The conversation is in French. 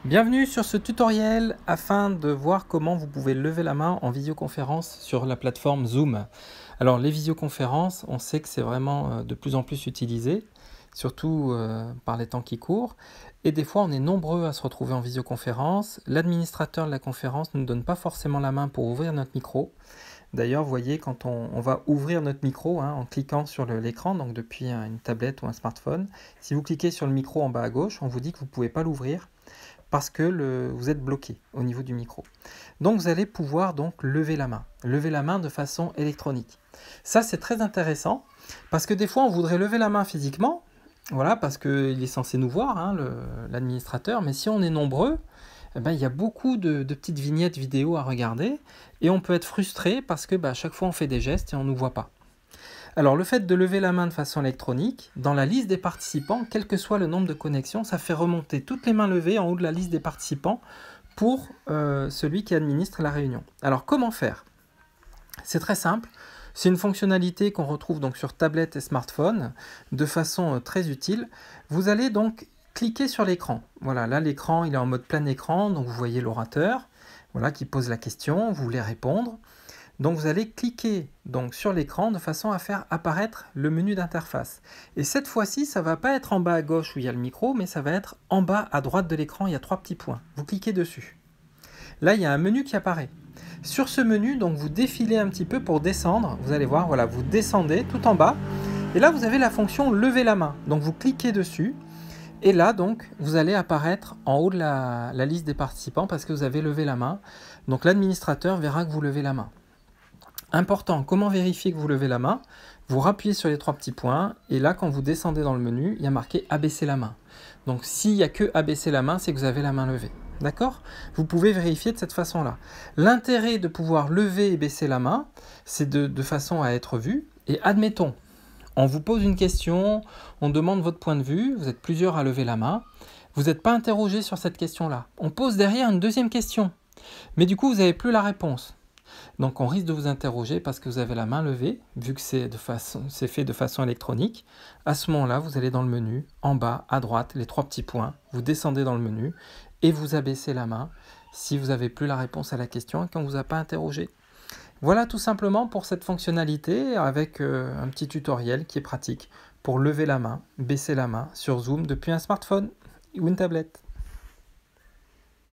Bienvenue sur ce tutoriel afin de voir comment vous pouvez lever la main en visioconférence sur la plateforme Zoom. Alors les visioconférences, on sait que c'est vraiment de plus en plus utilisé, surtout par les temps qui courent. Et des fois on est nombreux à se retrouver en visioconférence. L'administrateur de la conférence ne nous donne pas forcément la main pour ouvrir notre micro. D'ailleurs, vous voyez, quand on va ouvrir notre micro en cliquant sur l'écran, donc depuis une tablette ou un smartphone, si vous cliquez sur le micro en bas à gauche, on vous dit que vous ne pouvez pas l'ouvrir parce que vous êtes bloqué au niveau du micro. Donc vous allez pouvoir donc lever la main de façon électronique. Ça c'est très intéressant parce que des fois on voudrait lever la main physiquement, voilà, parce qu'il est censé nous voir, l'administrateur, mais si on est nombreux, il y a beaucoup de petites vignettes vidéo à regarder et on peut être frustré parce que à chaque fois on fait des gestes et on ne nous voit pas. Alors le fait de lever la main de façon électronique, dans la liste des participants, quel que soit le nombre de connexions, ça fait remonter toutes les mains levées en haut de la liste des participants pour celui qui administre la réunion. Alors comment faire? C'est très simple, c'est une fonctionnalité qu'on retrouve donc sur tablette et smartphone de façon très utile. Vous allez donc cliquer sur l'écran. Voilà, là l'écran il est en mode plein écran, donc vous voyez l'orateur qui pose la question, vous voulez répondre. Donc vous allez cliquer donc, sur l'écran de façon à faire apparaître le menu d'interface. Et cette fois-ci, ça ne va pas être en bas à gauche où il y a le micro, mais ça va être en bas à droite de l'écran, il y a 3 petits points. Vous cliquez dessus. Là, il y a un menu qui apparaît. Sur ce menu, donc, vous défilez un petit peu pour descendre. Vous allez voir, voilà, vous descendez tout en bas. Et là, vous avez la fonction lever la main. Donc vous cliquez dessus. Et là, donc, vous allez apparaître en haut de la liste des participants parce que vous avez levé la main. Donc l'administrateur verra que vous levez la main. Important, comment vérifier que vous levez la main? Vous rappuyez sur les 3 petits points et là quand vous descendez dans le menu, il y a marqué abaisser la main. Donc s'il n'y a que abaisser la main, c'est que vous avez la main levée. D'accord? Vous pouvez vérifier de cette façon-là. L'intérêt de pouvoir lever et baisser la main, c'est de façon à être vu. Et admettons, on vous pose une question, on demande votre point de vue, vous êtes plusieurs à lever la main, vous n'êtes pas interrogé sur cette question-là. On pose derrière une deuxième question, mais du coup vous n'avez plus la réponse. Donc on risque de vous interroger parce que vous avez la main levée, vu que c'est fait de façon électronique. À ce moment-là, vous allez dans le menu, en bas, à droite, les 3 petits points, vous descendez dans le menu et vous abaissez la main si vous n'avez plus la réponse à la question et qu'on ne vous a pas interrogé. Voilà tout simplement pour cette fonctionnalité avec un petit tutoriel qui est pratique pour lever la main, baisser la main sur Zoom depuis un smartphone ou une tablette.